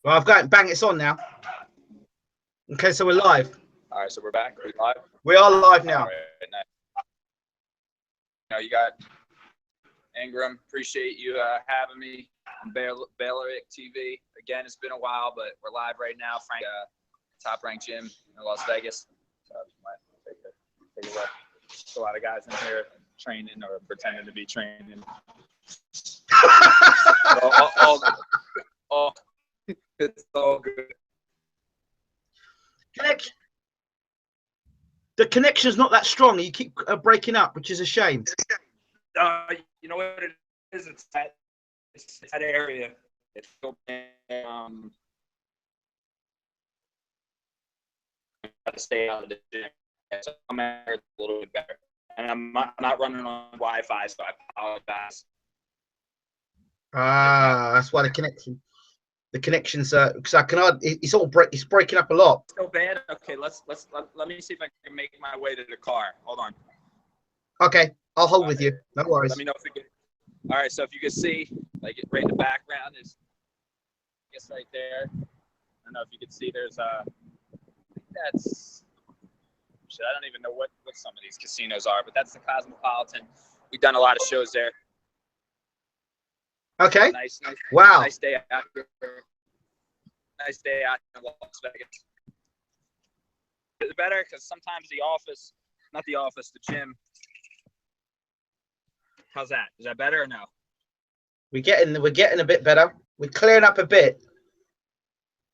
Well, I've got bang. It's on now. Okay, so we're live. All right, so we're back. Are we live? We are live now. All right, nice. You got Ingram. Appreciate you having me on BWTM. Again, it's been a while, but we're live right now. Frank, top-ranked gym in Las Vegas. So take a look. There's a lot of guys in here training or pretending to be training. It's all good. The connection's not that strong. You keep breaking up, which is a shame. You know what it is? It's that area. It's to stay out of the gym. So I'm a little bit better, and I'm not running on Wi-Fi, so I apologize. That's why the connection's because I cannot. It's breaking up a lot. So bad. Okay, let me see if I can make my way to the car. Hold on. Okay, I'll hold with you. No worries. Let me know if we can. All right, so if you can see, like right in the background is, I guess right there. I don't know if you can see. There's I think that's. Shit, I don't even know what some of these casinos are, but that's the Cosmopolitan. We've done a lot of shows there. Okay. Nice. Wow. Nice day out here. Nice day out in Las Vegas. It's better because sometimes the gym. How's that? Is that better or no? We're getting a bit better. We're clearing up a bit.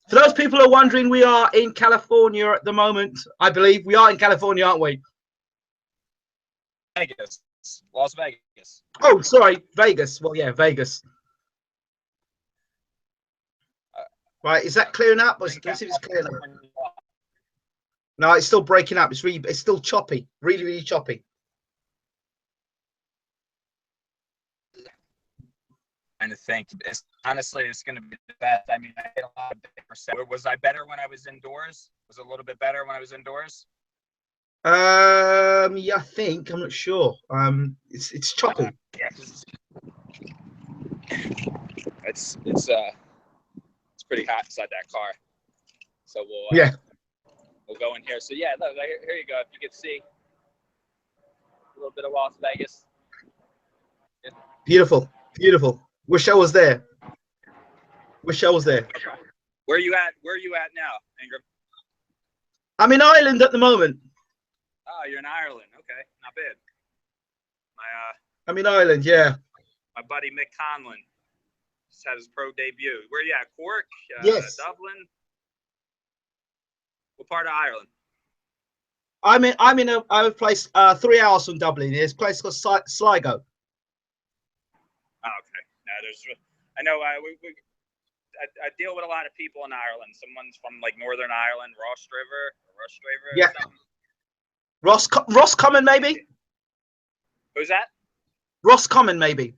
For those people who are wondering, we are in California at the moment. I believe we are in California, aren't we? Vegas. Las Vegas. Oh, sorry, Vegas. Well, yeah, Vegas. Right, is that clearing up? Let's see if it's clearing up. No, it's still breaking up. It's still choppy. Really, really choppy. Trying to think. Honestly, it's going to be the best. I mean, I hit a lot of percent. Was I better when I was indoors? Was it a little bit better when I was indoors? Yeah, I think. I'm not sure. It's choppy. Yeah. It's pretty hot inside that car. So we'll go in here. So yeah, look, here you go. If you can see a little bit of Las Vegas. Beautiful. Wish I was there. Where are you at? Where are you at now, Ingram? I'm in Ireland at the moment. Oh, you're in Ireland. Okay, not bad. I'm in Ireland, yeah. My buddy Mick Conlon just had his pro debut. Where are you at? Cork? Yes. Dublin? What part of Ireland? I'm in a place 3 hours from Dublin. There's a place called Sligo. Oh, okay. No, I know I deal with a lot of people in Ireland. Someone's from like Northern Ireland, Rostraver. Yeah. Roscommon, maybe. Who's that? Roscommon, maybe.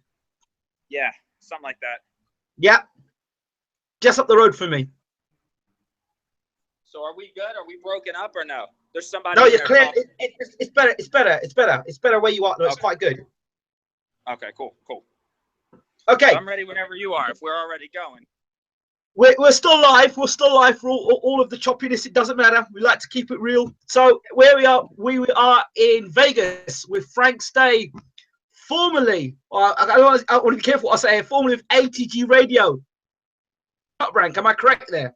Yeah, something like that. Yeah. Just up the road from me. So are we good? Are we broken up or no? There's somebody. No, you're clear. It's better. It's better where you are. No, it's quite good. Okay, cool. Okay. So I'm ready whenever you are. If we're already going. We're still live. We're still live for all of the choppiness. It doesn't matter. We like to keep it real. So where we are in Vegas with Frank Stay, formerly. I want to be careful what I say. Formerly of ATG Radio. Top rank. Am I correct there?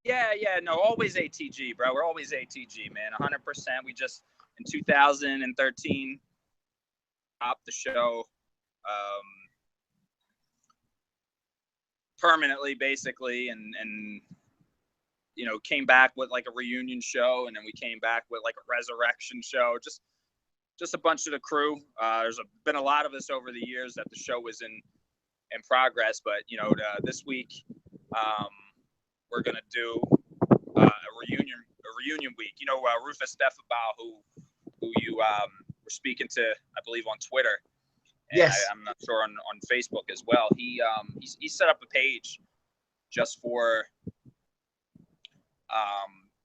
Yeah. No, always ATG, bro. We're always ATG, man. 100%. We just in 2013 stopped the show. Permanently, basically, and you know, came back with like a reunion show, and then we came back with like a resurrection show. Just a bunch of the crew. There's been a lot of us over the years that the show was in progress, but you know, this week we're gonna do a reunion week. You know, Rufus Steffenbaugh, who you were speaking to, I believe, on Twitter. And yes. I'm not sure on Facebook as well. He set up a page just for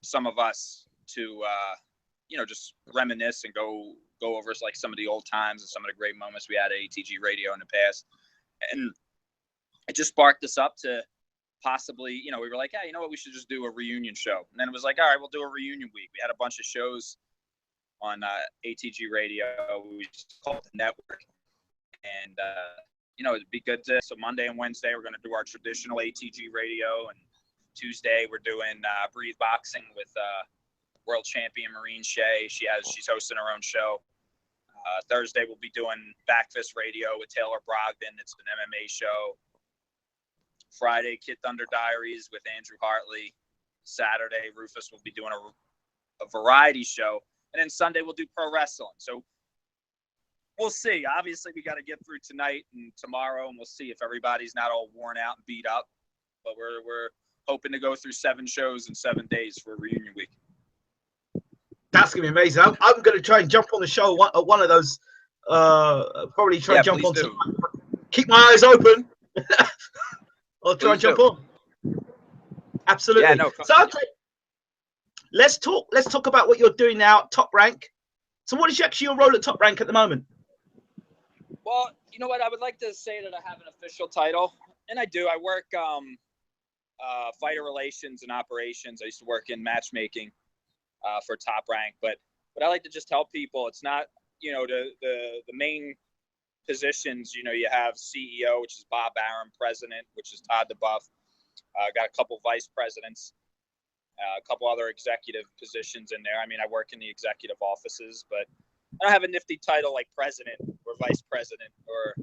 some of us to you know, just reminisce and go over like some of the old times and some of the great moments we had at ATG Radio in the past. And it just sparked us up to possibly, you know, we were like, yeah, you know what, we should just do a reunion show. And then it was like, all right, we'll do a reunion week. We had a bunch of shows on ATG Radio. We just called it the network. And, you know, it'd be good to, so Monday and Wednesday, we're going to do our traditional ATG Radio. And Tuesday, we're doing Breathe Boxing with world champion Maureen Shea. She's hosting her own show. Thursday, we'll be doing Backfist Radio with Taylor Brogdon. It's an MMA show. Friday, Kid Thunder Diaries with Andrew Hartley. Saturday, Rufus will be doing a variety show. And then Sunday, we'll do pro wrestling. So we'll see. Obviously, we got to get through tonight and tomorrow, and we'll see if everybody's not all worn out and beat up. But we're hoping to go through 7 shows in 7 days for reunion week. That's going to be amazing. I'm going to try and jump on the show at one of those. Probably try and jump on. Keep my eyes open. I'll try and jump on. Absolutely. Yeah, no, so okay, let's talk about what you're doing now at Top Rank. So what is actually your role at Top Rank at the moment? Well, you know what? I would like to say that I have an official title, and I do. I work fighter relations and operations. I used to work in matchmaking for Top Rank, but I like to just tell people it's not, you know, the main positions. You know, you have CEO, which is Bob Arum, president, which is Todd DeBuff. Got a couple vice presidents, a couple other executive positions in there. I mean, I work in the executive offices, but I don't have a nifty title like president or vice president or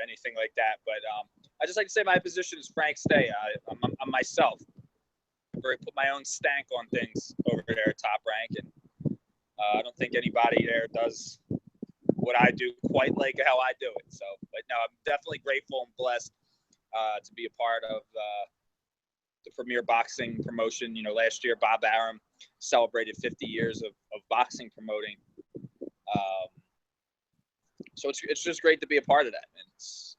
anything like that. But I just like to say my position is Frank Stay. I'm myself. I put my own stank on things over there at Top Rank, and I don't think anybody there does what I do quite like how I do it. So, but no, I'm definitely grateful and blessed to be a part of the premier boxing promotion. You know, last year Bob Arum celebrated 50 years of boxing promoting. So it's just great to be a part of that. And it's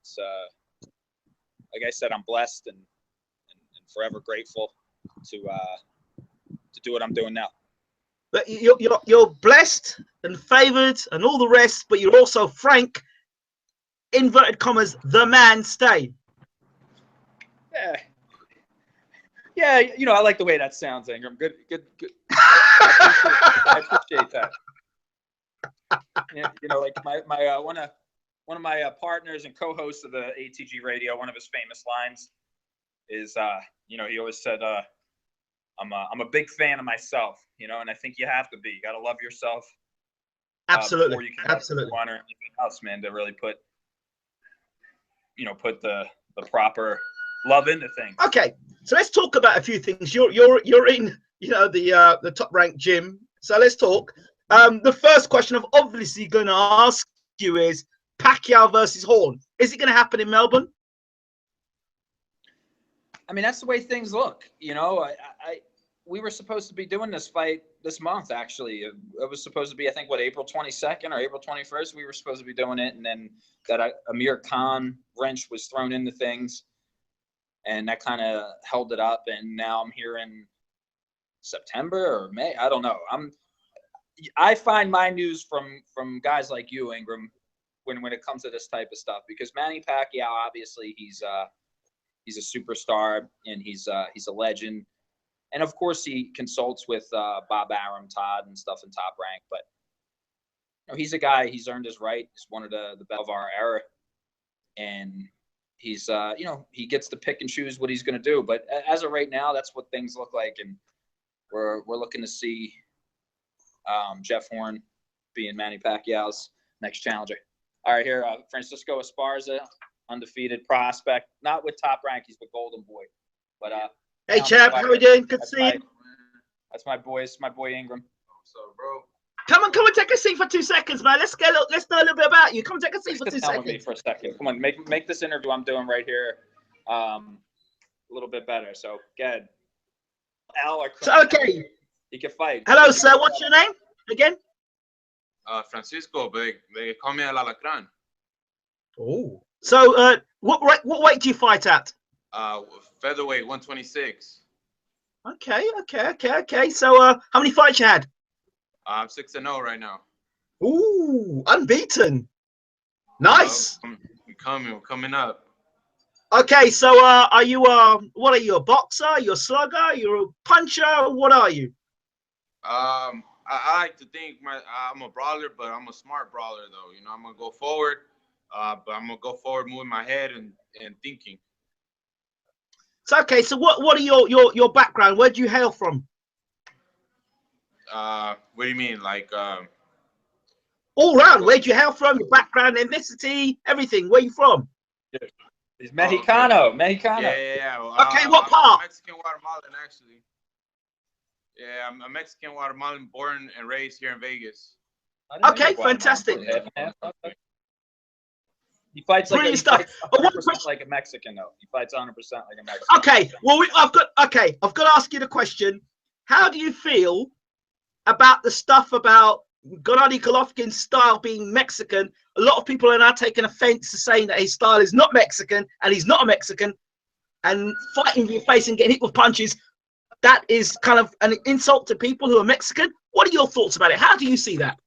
like I said, I'm blessed and forever grateful to do what I'm doing now. But you're blessed and favored and all the rest, but you're also Frank, inverted commas, the man Stay. Yeah, you know, I like the way that sounds, Ingram. Good. I appreciate that. Yeah, you know, like my one of my partners and co-hosts of the ATG Radio, one of his famous lines is, you know, he always said, I'm a big fan of myself, you know, and I think you have to be. You got to love yourself. Absolutely. Before you can love anyone or anything else, man, to really put the proper love into things. Okay, so let's talk about a few things. You're in, you know, the Top Rank gym. So let's talk. The first question I'm obviously going to ask you is Pacquiao versus Horn. Is it going to happen in Melbourne? I mean, that's the way things look. You know, we were supposed to be doing this fight this month, actually. It was supposed to be, I think, April 22nd or April 21st. We were supposed to be doing it, and then that Amir Khan wrench was thrown into things, and that kind of held it up. And now I'm here in September or May. I don't know. I find my news from guys like you, Ingram, when it comes to this type of stuff, because Manny Pacquiao, obviously, he's a superstar and he's a legend, and of course he consults with Bob Arum, Todd, and stuff in Top Rank. But you know, he's a guy. He's earned his right. He's one of the best of our era, and he's you know, he gets to pick and choose what he's going to do. But as of right now, that's what things look like, and we're looking to see Jeff Horn being Manny Pacquiao's next challenger. All right, here, Francisco Esparza, undefeated prospect, not with Top Rank, he's with Golden Boy. But hey, Chap, how are we doing? Good to see you. That's my boy Ingram. What's up, bro? Come on, take a seat for 2 seconds, man. Let's know a little bit about you. Come on, take a seat for 2 seconds. With me for a second. Come on, make this interview I'm doing right here a little bit better. So, go ahead. So, okay. He can fight. Hello, sir. What's your name again? Francisco, but they call me El Alacran. Oh. So, what weight do you fight at? Featherweight, 126. Okay. So, how many fights you had? I'm 6-0 right now. Ooh, unbeaten. Nice. We're coming up. Okay, so are you what are you, a boxer? You're a slugger? You're a puncher? What are you? I like to think I'm a brawler, but I'm a smart brawler though. You know, I'm gonna go forward, but I'm gonna go forward moving my head and thinking. So okay, so what are your background? Where do you hail from? What do you mean? Like All round, where do you hail from? Your background, ethnicity, everything. Where you from? He's Mexicano. Okay. Mexicano. Yeah. Okay, what I'm part? Mexican Guatemalan actually. Yeah, I'm a Mexican Guatemalan, born and raised here in Vegas. Okay, fantastic. He fights like Brilliant stuff. But one 100% question. like a Mexican though. He fights 100% like a Mexican. Okay, well, I've got to ask you the question. How do you feel about the stuff about Gennady Golovkin's style being Mexican? A lot of people are now taking offense to saying that his style is not Mexican and he's not a Mexican, and fighting with your face and getting hit with punches. That is kind of an insult to people who are Mexican. What are your thoughts about it? How do you see that?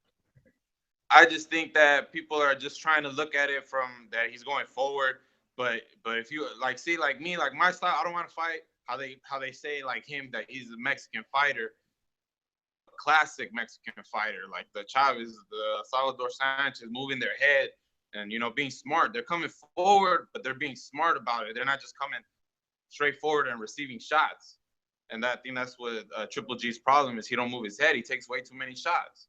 I just think that people are just trying to look at it from that he's going forward. But if you like see like me, like my style, I don't want to fight how they say like him that he's a Mexican fighter, classic Mexican fighter, like the Chavez, the Salvador Sanchez, moving their head and being smart. They're coming forward, but they're being smart about it. They're not just coming straight forward and receiving shots. And I think that's what Triple G's problem is. He don't move his head. He takes way too many shots.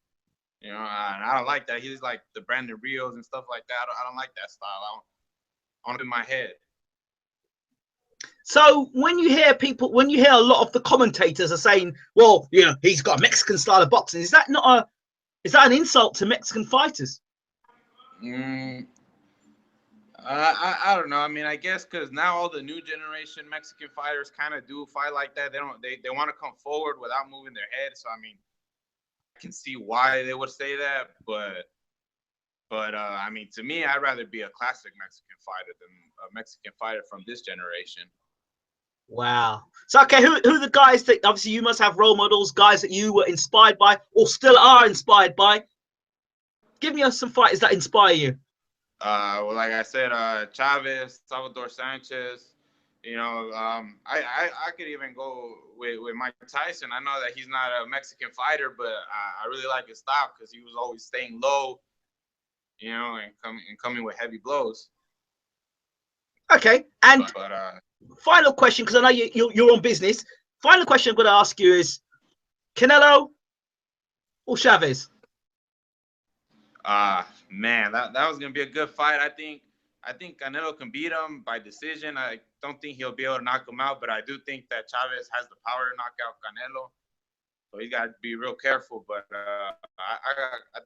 And I don't like that. He's like the Brandon Rios and stuff like that. I don't like that style. I want it in my head. So when you hear a lot of the commentators are saying, well, he's got a Mexican style of boxing, is that an insult to Mexican fighters? I don't know. I mean, I guess because now all the new generation Mexican fighters kind of do fight like that. They want to come forward without moving their head. So I mean, I can see why they would say that, but I mean, to me, I'd rather be a classic Mexican fighter than a Mexican fighter from this generation. Wow. So okay, who are the guys that obviously you must have role models, guys that you were inspired by or still are inspired by? Give me some fighters that inspire you. Well, like I said, Chavez, Salvador Sanchez. I could even go with Mike Tyson. I know that he's not a Mexican fighter, but I really like his style because he was always staying low, and coming with heavy blows. Okay, and final question, because I know you're on business. Final question I'm going to ask you is Canelo or Chavez? Man, that was gonna be a good fight. I think Canelo can beat him by decision. I don't think he'll be able to knock him out, but I do think that Chavez has the power to knock out Canelo. So he got to be real careful. But I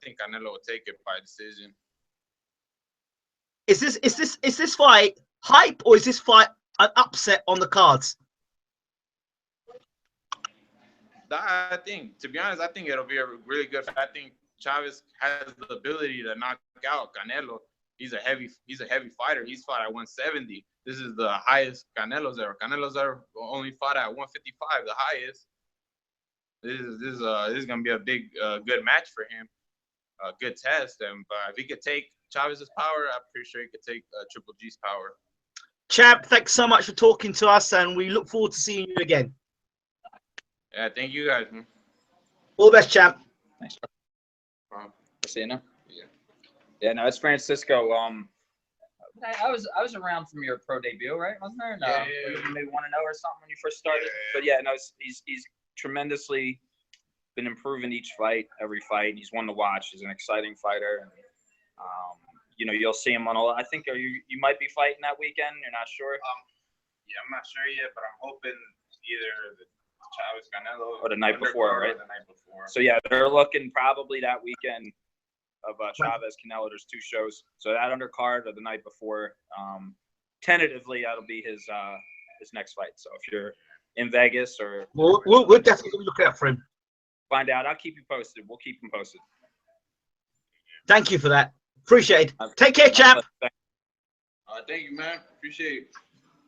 think Canelo will take it by decision. Is this fight hype or is this fight an upset on the cards? I think, to be honest, I think it'll be a really good fight. I think Chavez has the ability to knock out Canelo. He's a heavy fighter. He's fought at 170. This is the highest Canelo's ever. Canelo's ever only fought at 155, the highest. This is gonna be a big, good match for him. A good test. And if he could take Chavez's power, I'm pretty sure he could take Triple G's power. Champ, thanks so much for talking to us, and we look forward to seeing you again. Yeah, thank you guys, man. All the best, champ. Thanks. See you now. Yeah, no, it's Francisco. I was around from your pro debut, right? Wasn't there? No, yeah. Maybe 1-0 or something when you first started. Yeah. But yeah, no, he's tremendously been improving each fight, every fight. He's one to watch. He's an exciting fighter. And, you'll see him on I think you might be fighting that weekend. You're not sure. Yeah, I'm not sure yet, but I'm hoping either the Chavez Canelo or the night before, right? The night before. So yeah, they're looking probably that weekend of Chavez Canelo. There's 2 shows, so that undercard or the night before. Tentatively, that'll be his next fight. So if you're in Vegas or we're definitely looking out for him. Find out. I'll keep you posted. We'll keep him posted. Thank you for that. Appreciate it. Take care, champ. Thank you, man. Appreciate it.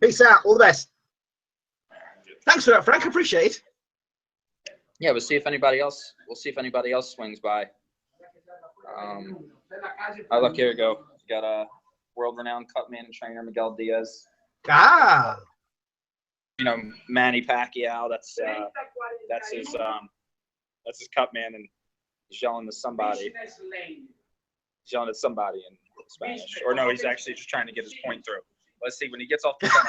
Peace out. All the best. Thanks for that, Frank. Appreciate it. Yeah, we'll see if anybody else swings by. Look, here we go. We got a world-renowned cutman and trainer, Miguel Diaz. Ah. You know, Manny Pacquiao. That's his cut man, and he's yelling to somebody. He's yelling at somebody in Spanish, or no, he's actually just trying to get his point through. Let's see when he gets off the phone.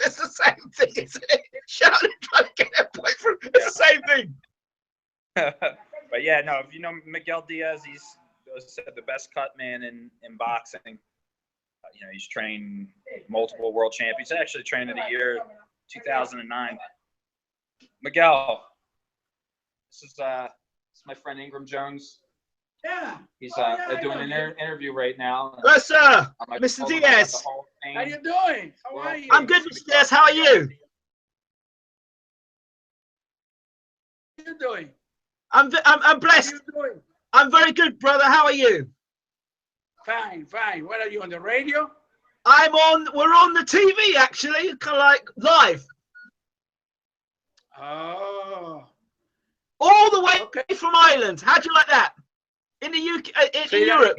It's the same thing, isn't it? Shouting, trying to get that point through. It's the same thing. But yeah, no, if you know Miguel Diaz, he's the best cut man in boxing. You know, he's trained multiple world champions. He's actually trained in the year 2009. Miguel, this is my friend Ingram Jones. Yeah. He's doing an interview right now. Hello, sir. Mr. Diaz. How you doing? How are you? I'm good, Mr. Diaz. How are you? How you doing? I'm blessed. How you doing? I'm very good, brother. How are you? Fine, fine. What are you on the radio? We're on the TV actually, kind of like live. Oh. All the way from Ireland. How do you like that? In the UK, in Europe.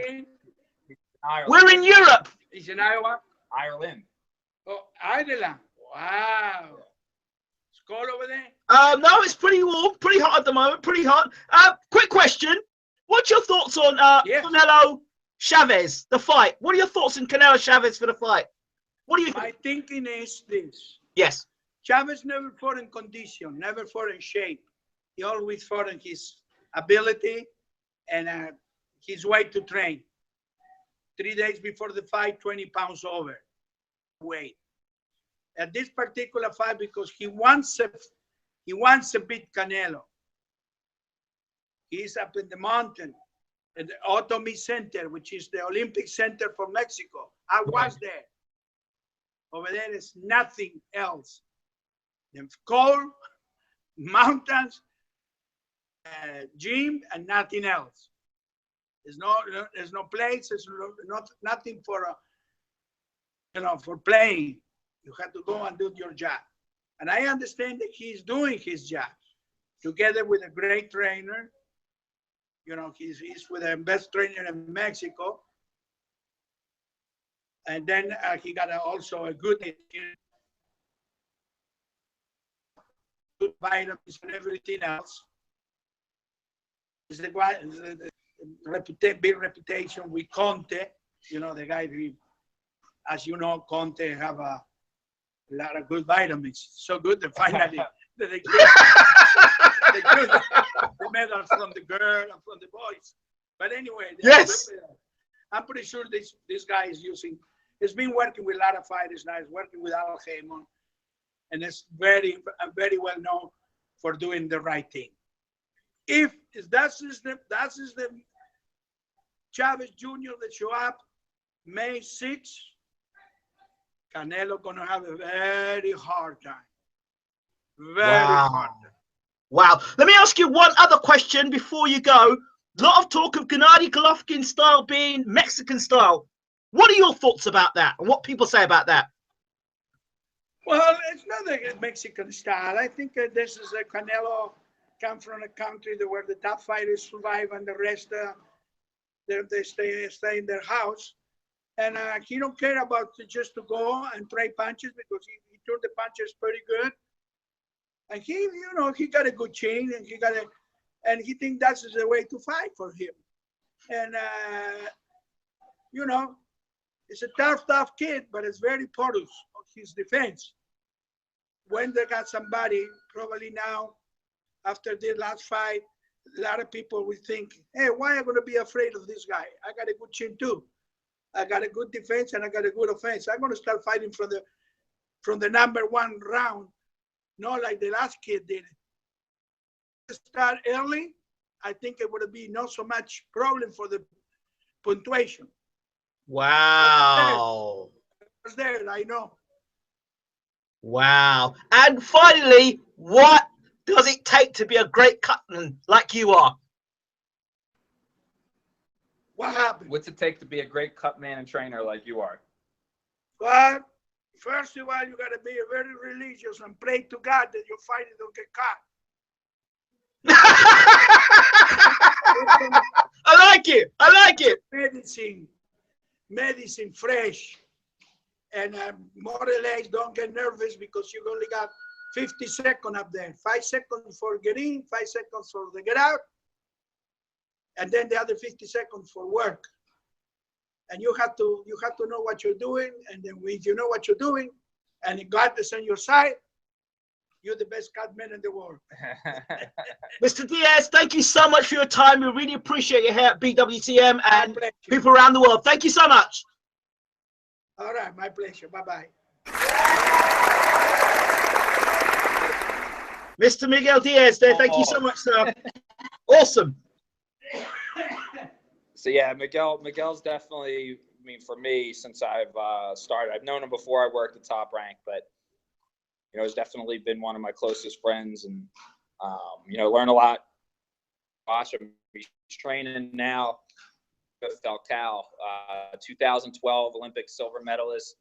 We're in Europe. It's in Iowa? Ireland. Oh, Ireland. Wow. It's cold over there? No, it's pretty warm, pretty hot at the moment, pretty hot. Quick question. What's your thoughts on Canelo Chavez, the fight? What are your thoughts on Canelo Chavez for the fight? What do you think? My thinking is this. Yes. Chavez never fought in condition, never fought in shape. He always fought in his ability and his way to train. 3 days before the fight, 20 pounds over weight. At this particular fight, because he wants to beat Canelo. He's up in the mountain at the Automi Center, which is the Olympic Center for Mexico. I was there. Over there is nothing else. The cold, mountains, gym, and nothing else. There's no place. There's nothing for for playing. You have to go and do your job. And I understand that he's doing his job together with a great trainer. You know, he's with the best trainer in Mexico. And then he got also a good vitamins and everything else. It's the big reputation with Conte. You know, the guy, as you know, Conte have a lot of good vitamins. So good that finally they took the medals from the girl and from the boys. But anyway, yes, I'm pretty sure this guy is he's been working with a lot of fighters now. He's working with Al Haymon, and it's very well known for doing the right thing. If that's the Chavez Jr. that show up May 6th, Canelo gonna have a very hard time. Very hard time. Wow. Let me ask you one other question before you go. A lot of talk of Gennady Golovkin style being Mexican style. What are your thoughts about that and what people say about that? Well, it's not a Mexican style. I think this is a Canelo come from a country where the top fighters survive and the rest they stay in their house. And he don't care about just to go and trade punches because he threw the punches pretty good. And he got a good chin and he thinks that's the way to fight for him. And, it's a tough kid, but it's very porous on his defense. When they got somebody, probably now, after the last fight, a lot of people will think, hey, why am I going to be afraid of this guy? I got a good chin too. I got a good defense and I got a good offense. I'm going to start fighting from the number one round, not like the last kid did. Start early, I think it would be not so much problem for the punctuation. Wow. It's there, I know. Wow. And finally, what does it take to be a great cutman like you are? What happened? What's it take to be a great cut man and trainer like you are? Well, first of all, you got to be very religious and pray to God that your fighting don't get caught. I like it. Medicine fresh. And more or less, don't get nervous because you only got 50 seconds up there. 5 seconds for get in, 5 seconds for the get out, and then the other 50 seconds for work. And you have to know what you're doing. And then if you know what you're doing, and God is on your side, you're the best catman in the world. Mr. Diaz, thank you so much for your time. We really appreciate your help, BWTM and people around the world. Thank you so much. All right, my pleasure. Bye-bye. Mr. Miguel Diaz there. Thank you so much, sir. Awesome. So yeah, Miguel's definitely, I mean, for me, since I've started, I've known him before I worked at Top Rank, but you know, he's definitely been one of my closest friends, and you know, learn a lot. Watch him. He's training now with Falcao, 2012 Olympic silver medalist.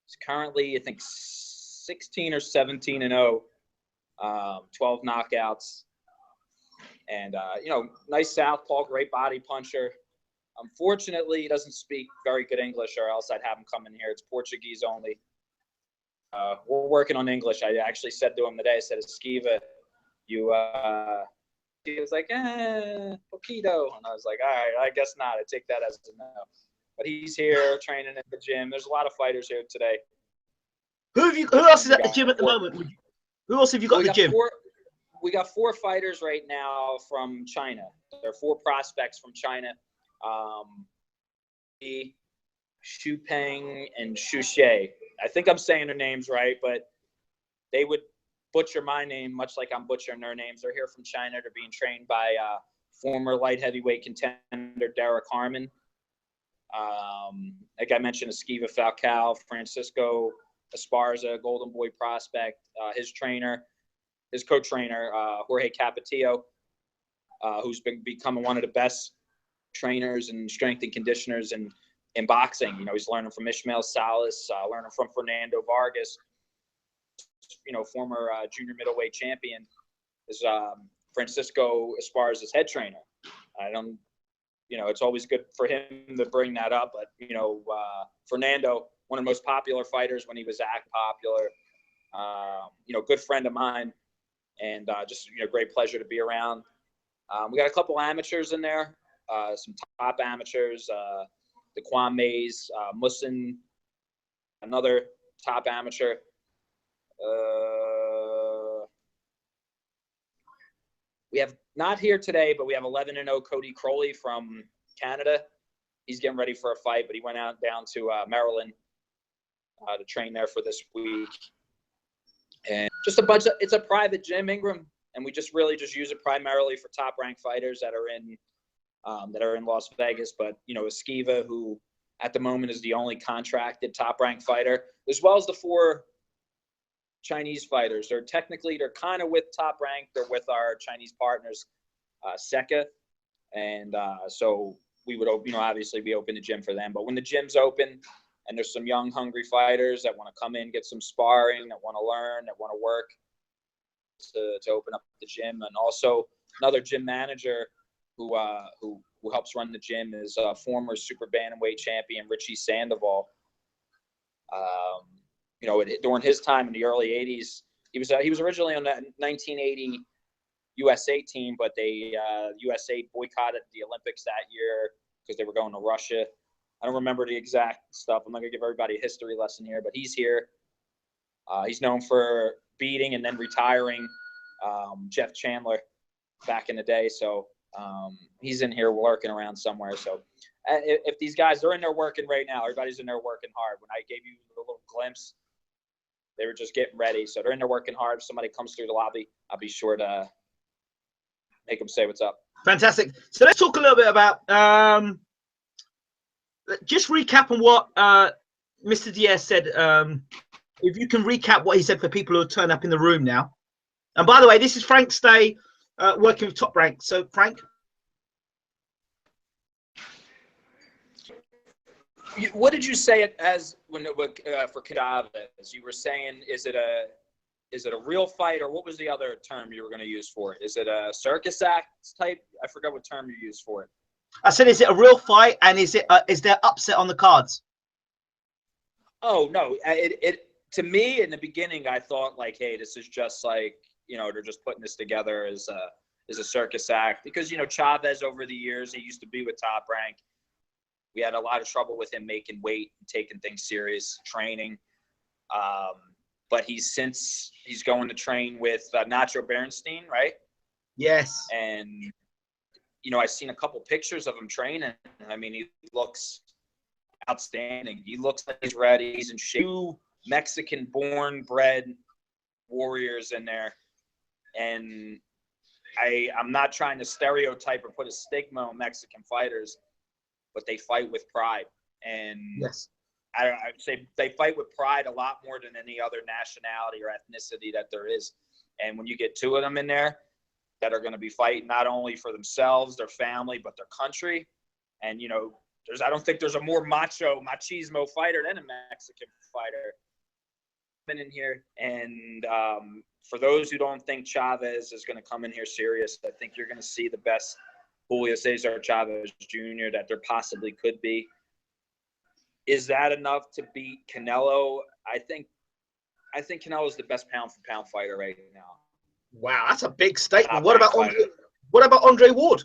He's currently, I think, 16 or 17-0, 12 knockouts. And, you know, nice southpaw, great body puncher. Unfortunately, he doesn't speak very good English, or else I'd have him come in here. It's Portuguese only. We're working on English. I actually said to him today, I said, Esquiva, you, he was like, poquito. And I was like, all right, I guess not. I take that as a no. But he's here training at the gym. There's a lot of fighters here today. Who else is at the gym at the moment? Who else have you got at the gym? We got 4 fighters right now from China. There are 4 prospects from China. Xu Peng and Xu Xie. I think I'm saying their names right, but they would butcher my name much like I'm butchering their names. They're here from China. They're being trained by former light heavyweight contender Derek Harmon. Like I mentioned, Esquiva Falcao, Francisco Esparza, Golden Boy prospect, his trainer, his co-trainer, Jorge Capetillo, who's been becoming one of the best trainers and strength and conditioners in boxing. You know, he's learning from Ishmael Salas, learning from Fernando Vargas, you know, former junior middleweight champion, is Francisco Esparza's head trainer. I don't, you know, it's always good for him to bring that up, but, you know, Fernando, one of the most popular fighters when he was act popular, you know, good friend of mine, and just, you know, great pleasure to be around. We got a couple amateurs in there, some top amateurs, the Quan Mays, Musin, another top amateur. We have not here today, but we have 11-0 Cody Crowley from Canada. He's getting ready for a fight, but he went out down to Maryland to train there for this week. And just a bunch of, it's a private gym, Ingram, and we just really just use it primarily for top ranked fighters that are in Las Vegas. But, you know, Esquiva, who at the moment is the only contracted top ranked fighter, as well as the 4 Chinese fighters. They're kind of with Top Rank. They're with our Chinese partners, Seka. And so we would, you know, obviously be open to gym for them. But when the gym's open and there's some young, hungry fighters that want to come in, get some sparring, that want to learn, that want to work, to open up the gym. And also another gym manager who helps run the gym is former super bantamweight champion Richie Sandoval. You know, during his time in the early 80s, he was originally on the 1980 USA team, but they USA boycotted the Olympics that year because they were going to Russia. I don't remember the exact stuff. I'm not gonna give everybody a history lesson here, but he's here. He's known for beating and then retiring Jeff Chandler back in the day. So he's in here working around somewhere. So if these guys are in there working right now, everybody's in there working hard. When I gave you a little glimpse, they were just getting ready. So they're in there working hard. If somebody comes through the lobby, I'll be sure to make them say what's up. Fantastic. So let's talk a little bit about just recap on what Mr. Diaz said. If you can recap what he said for people who turn up in the room now. And by the way, this is Frank Stay working with Top Rank. So Frank. What did you say it as when for Chavez? You were saying, is it a real fight, or what was the other term you were going to use for it? Is it a circus act type? I forgot what term you used for it. I said, is it a real fight, and is there upset on the cards? Oh no, it to me in the beginning I thought like, hey, this is just like, you know, they're just putting this together as a circus act, because, you know, Chavez over the years, he used to be with Top Rank. We had a lot of trouble with him making weight and taking things serious, training. But he's going to train with Nacho Bernstein, right? Yes. And, you know, I've seen a couple pictures of him training. I mean, he looks outstanding. He looks like he's ready. He's in shape. 2 Mexican-born, bred warriors in there. And I'm not trying to stereotype or put a stigma on Mexican fighters, but they fight with pride. And yes, I'd say they fight with pride a lot more than any other nationality or ethnicity that there is. And when you get 2 of them in there that are going to be fighting not only for themselves, their family, but their country. And, you know, I don't think there's a more machismo fighter than a Mexican fighter been in here. And for those who don't think Chavez is going to come in here serious, I think you're going to see the best Julio Cesar Chavez Jr. that there possibly could be. Is that enough to beat Canelo? I think Canelo is the best pound for pound fighter right now. Wow, that's a big statement. What about Andre Ward?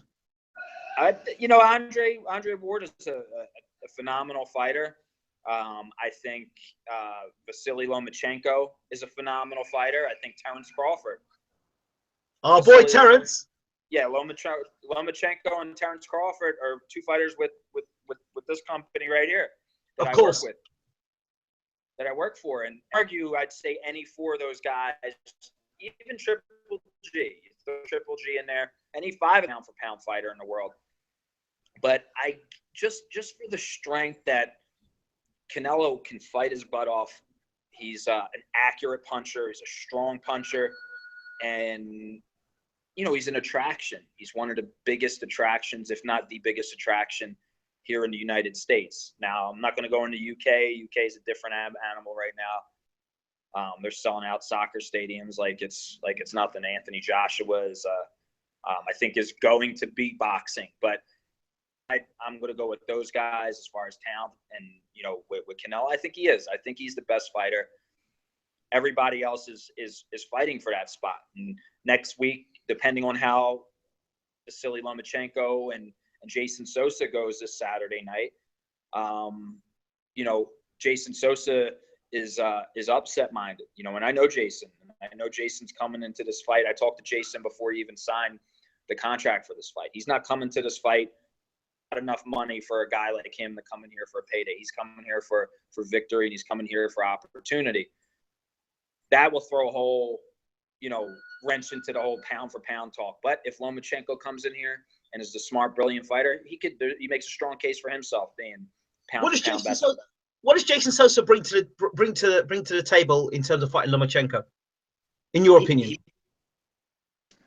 You know, Andre Ward is a phenomenal fighter. I think Vasily Lomachenko is a phenomenal fighter. I think Terence Crawford. Oh, boy, Terence. Yeah, Lomachenko and Terence Crawford are 2 fighters with this company right here that I work with. That I work for. And argue, I'd say any 4 of those guys, even Triple G, throw Triple G in there, any 5 pound for pound fighter in the world. But I just for the strength that Canelo can fight his butt off. He's an accurate puncher. He's a strong puncher. And, you know, he's an attraction. He's one of the biggest attractions, if not the biggest attraction here in the United States. Now, I'm not going to go into UK. UK is a different animal right now. They're selling out soccer stadiums like it's nothing. Anthony Joshua is, I think, is going to beat boxing. But I'm going to go with those guys as far as talent. And, you know, with Canelo, I think he is. I think he's the best fighter. Everybody else is fighting for that spot. And next week, depending on how Vasily Lomachenko and Jason Sosa goes this Saturday night, you know, Jason Sosa is upset-minded. You know, and I know Jason. I know Jason's coming into this fight. I talked to Jason before he even signed the contract for this fight. He's not coming to this fight enough money for a guy like him to come in here for a payday. He's coming here for victory, and he's coming here for opportunity. That will throw a whole, you know, wrench into the whole pound for pound talk. But if Lomachenko comes in here and is the smart, brilliant fighter, he makes a strong case for himself being pound for pound best. What does Jason Sosa bring to the table in terms of fighting Lomachenko, in your opinion?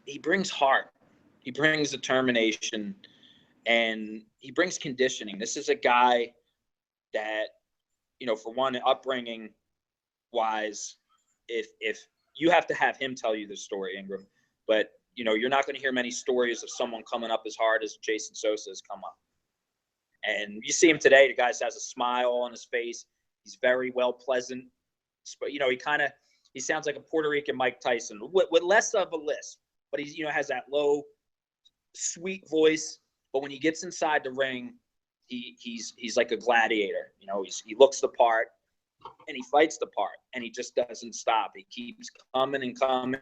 He brings heart. He brings determination. And he brings conditioning. This is a guy that, you know, for one, upbringing wise, if you have to have him tell you the story, Ingram, but, you know, you're not going to hear many stories of someone coming up as hard as Jason Sosa has come up. And you see him today, the guy has a smile on his face. He's very well pleasant. But, you know, he sounds like a Puerto Rican Mike Tyson with less of a lisp, but he's, you know, has that low, sweet voice. But when he gets inside the ring, he's like a gladiator. You know, he looks the part, and he fights the part, and he just doesn't stop. He keeps coming and coming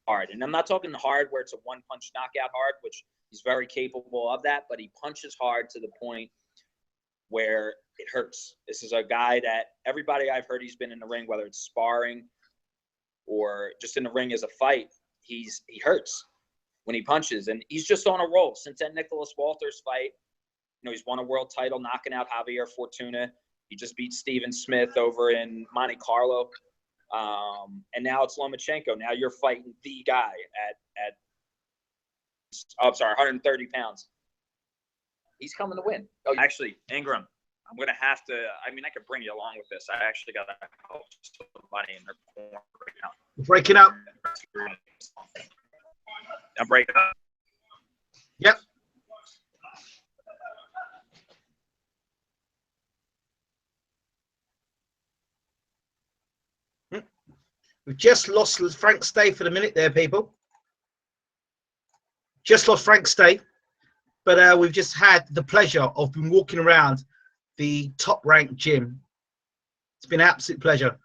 hard. And I'm not talking hard where it's a one-punch knockout hard, which he's very capable of that, but he punches hard to the point where it hurts. This is a guy that everybody I've heard he's been in the ring, whether it's sparring or just in the ring as a fight, he hurts when he punches, and he's just on a roll. Since that Nicholas Walters fight, you know, he's won a world title, knocking out Javier Fortuna. He just beat Steven Smith over in Monte Carlo. And now it's Lomachenko. Now you're fighting the guy at 130 pounds. He's coming to win. Oh, actually, Ingram, I'm going to have to, I mean, I could bring you along with this. I actually got to help somebody in their corner right now. Breaking up. I'm breaking up. Yep. We've just lost Frank Stay for the minute there, people. Just lost Frank Stay. But we've just had the pleasure of been walking around the Top Rank gym. It's been an absolute pleasure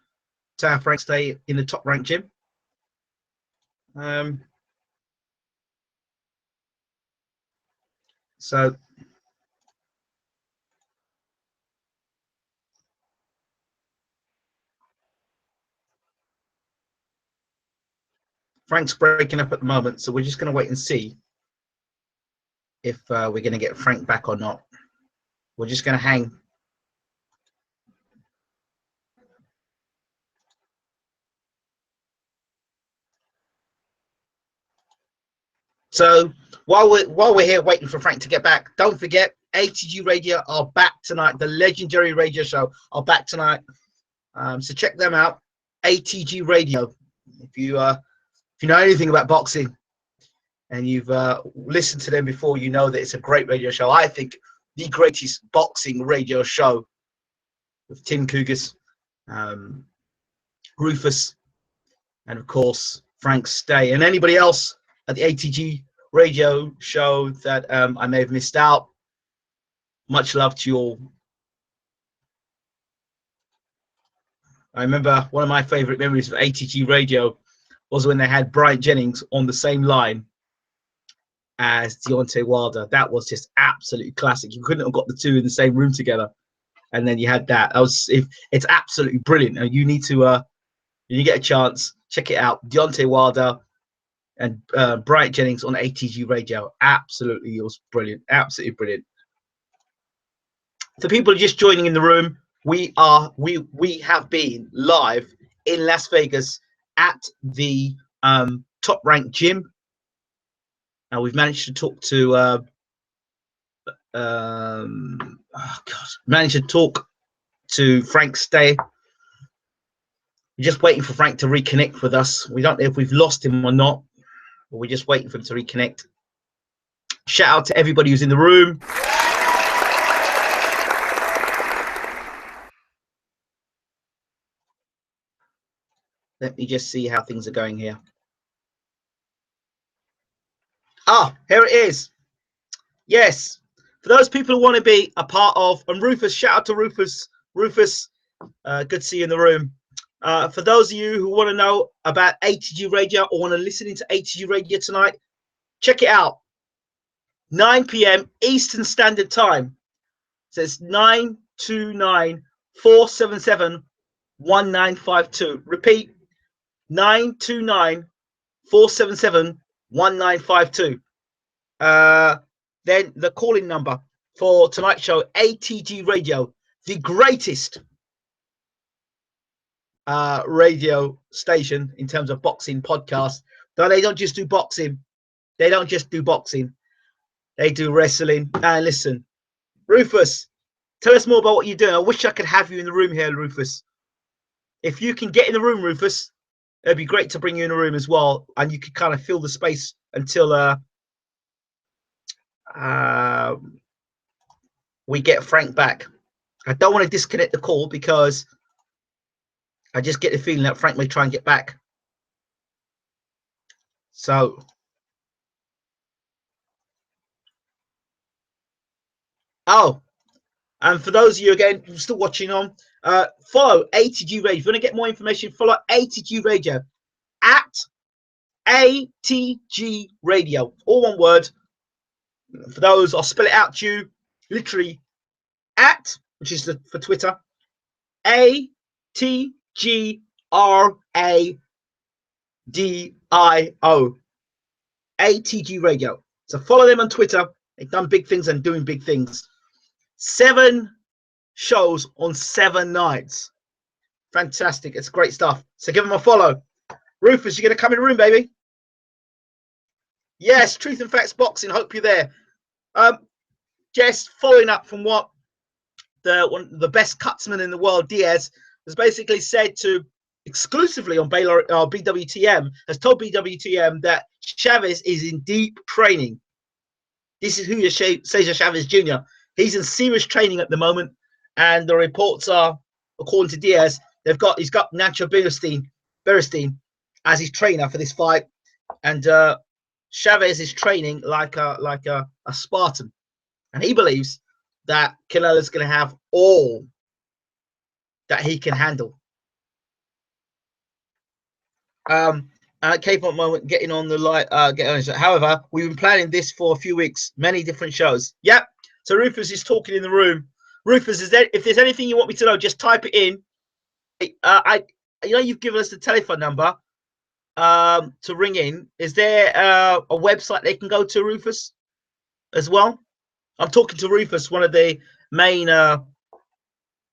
to have Frank Stay in the Top Rank gym. So Frank's breaking up at the moment, so we're just going to wait and see if we're going to get Frank back or not. We're just going to hang. So while we're here waiting for Frank to get back, don't forget ATG Radio are back tonight. The legendary radio show are back tonight. So check them out. ATG Radio. If you know anything about boxing and you've listened to them before, you know that it's a great radio show. I think the greatest boxing radio show with Tim Cougas, Rufus, and of course Frank Stay, and anybody else at the ATG radio show that I may have missed out. Much love to you all. I remember one of my favorite memories of ATG radio was when they had Bryant Jennings on the same line as Deontay Wilder. That was just absolutely classic. You couldn't have got the two in the same room together, and then you had that. It's absolutely brilliant. And you need to, when you get a chance, check it out. Deontay Wilder and Bryant Jennings on ATG radio. Absolutely, it was brilliant. Absolutely brilliant. For people just joining in the room, we have been live in Las Vegas at the Top Rank gym. Now we've managed to talk to managed to talk to Frank Stay. We're just waiting for Frank to reconnect with us. We don't know if we've lost him or not, but we're just waiting for him to reconnect. Shout out to everybody who's in the room. Let me just see how things are going here. Ah, here it is. Yes. For those people who want to be a part of, and Rufus, shout out to Rufus. Rufus, good to see you in the room. For those of you who want to know about ATG Radio or want to listen into ATG Radio tonight, check it out. 9 p.m. Eastern Standard Time. So it's 929-477-1952. Repeat, 929-477-1952. Then the calling number for tonight's show, ATG Radio, the greatest radio station in terms of boxing podcast. Though they don't just do boxing. They don't just do boxing. They do wrestling. And listen, Rufus, tell us more about what you're doing. I wish I could have you in the room here, Rufus. If you can get in the room, Rufus, it'd be great to bring you in the room as well, and you could kind of fill the space until we get Frank back. I don't want to disconnect the call because I just get the feeling that Frank may try and get back. So and for those of you again who are still watching on, follow ATG Radio. If you want to get more information, follow ATG Radio at ATG Radio, all one word. For those, I'll spell it out to you literally at, which is for Twitter, ATGRADIO, ATG Radio. So follow them on Twitter. They've done big things and doing big things. 7 shows on 7 nights. Fantastic. It's great stuff. So give them a follow. Rufus, you're going to come in the room, baby? Yes, Truth and Facts Boxing. Hope you're there. Just following up from what the best cutsman in the world, Diaz, has basically said to exclusively on BWTM, has told BWTM that Chavez is in deep training. This is Julio Cesar Chavez Jr. He's in serious training at the moment, and the reports are, according to Diaz, he's got Nacho Beristain Berestein as his trainer for this fight, and Chavez is training like a Spartan, and he believes that Canelo is going to have all that he can handle. At K-pop moment, getting on the light, however, we've been planning this for a few weeks, many different shows. Yep. So Rufus is talking in the room. Rufus, if there's anything you want me to know, just type it in. You've given us the telephone number to ring in. Is there a website they can go to, Rufus, as well? I'm talking to Rufus, one of the main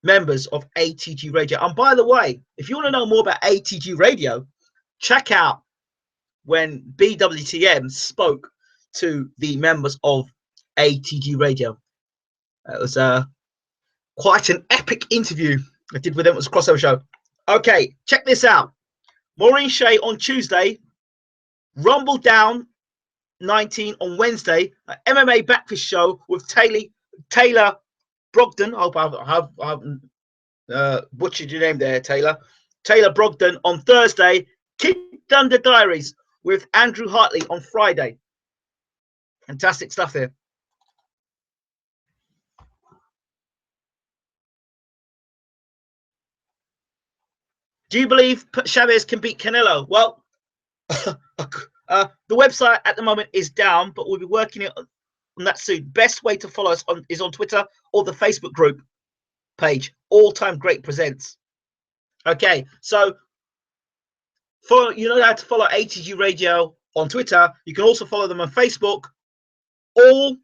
members of ATG Radio. And by the way, if you want to know more about ATG Radio, check out when BWTM spoke to the members of ATG Radio. It was quite an epic interview I did with them. It was a crossover show. Okay, check this out. Maureen Shea on Tuesday, Rumble Down 19 on Wednesday, an MMA Backfish show with Taylor Brogdon. I hope I haven't butchered your name there, Taylor. Taylor Brogdon on Thursday. Kid Thunder Diaries with Andrew Hartley on Friday. Fantastic stuff here. Do you believe Chavez can beat Canelo? Well, the website at the moment is down, but we'll be working it on that soon. Best way to follow us is on Twitter or the Facebook group page, All Time Great Presents. Okay, so you know how to follow ATG Radio on Twitter. You can also follow them on Facebook, All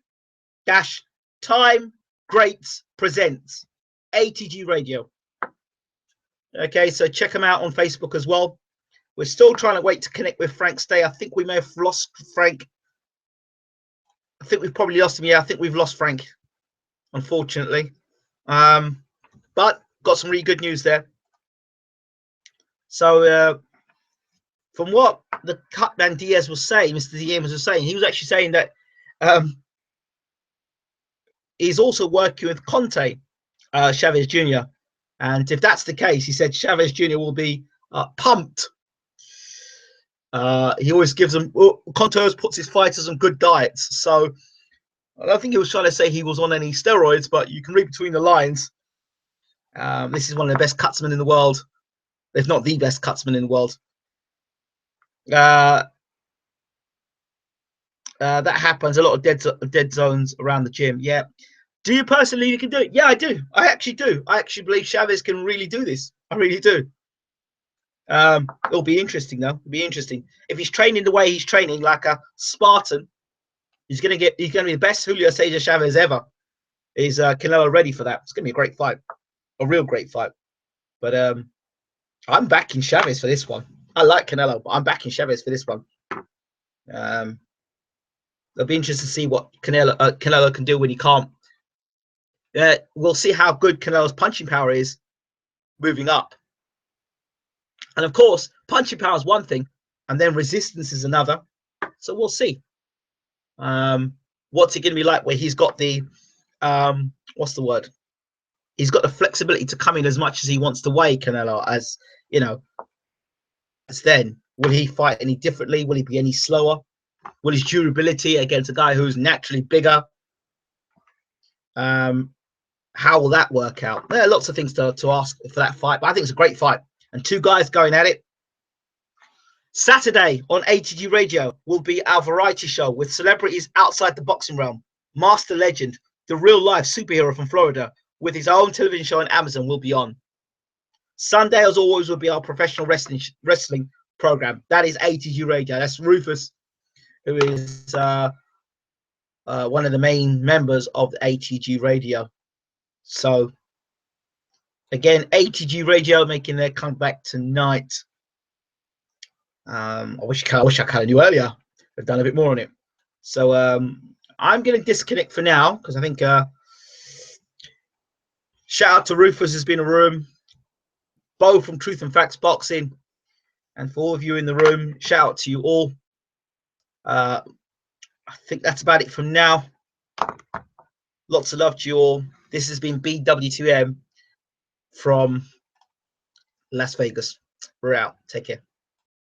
Time Greats Presents, ATG Radio. Okay, so check them out on Facebook as well. We're still trying to wait to connect with Frank Stay. I think we may have lost Frank. I think we've probably lost him. Yeah, I think we've lost Frank, unfortunately. But got some really good news there. So from what the Cutman Diaz was saying, Mr. Diaz was saying, he was actually saying that he's also working with Conte, Chavez Jr. And if that's the case, he said Chavez Jr. will be pumped. He always gives them, Conte always puts his fighters on good diets. So I don't think he was trying to say he was on any steroids, but you can read between the lines. This is one of the best cutsmen in the world, if not the best cutsman in the world. That happens. A lot of dead zones around the gym. Yeah. Do you personally believe you can do it? Yeah, I do. I actually do. I actually believe Chavez can really do this. I really do. It'll be interesting though. It'll be interesting. If he's training the way he's training, like a Spartan, he's gonna be the best Julio Cesar Chavez ever. Is Canelo ready for that? It's gonna be a great fight. A real great fight. But I'm backing Chavez for this one. I like Canelo, but I'm backing Chavez for this one. It'll be interesting to see what Canelo can do when he can't. We'll see how good Canelo's punching power is moving up. And of course, punching power is one thing, and then resistance is another. So we'll see. What's it going to be like where he's got the, what's the word? He's got the flexibility to come in as much as he wants to weigh Canelo, as, you know, as then. Will he fight any differently? Will he be any slower? Will his durability against a guy who's naturally bigger? How will that work out? There are lots of things to ask for that fight, but I think it's a great fight. And two guys going at it. Saturday on ATG Radio will be our variety show with celebrities outside the boxing realm. Master Legend, the real-life superhero from Florida, with his own television show on Amazon, will be on. Sunday, as always, will be our professional wrestling program. That is ATG Radio. That's Rufus, who is one of the main members of the ATG Radio. So, again, ATG Radio making their comeback tonight. I wish I kind of knew earlier. I've done a bit more on it. So I'm going to disconnect for now because I think shout out to Rufus has been in a room. Bo from Truth and Facts Boxing, and for all of you in the room, shout out to you all. I think that's about it from now. Lots of love to you all. This has been BWTM from Las Vegas. We're out. Take care.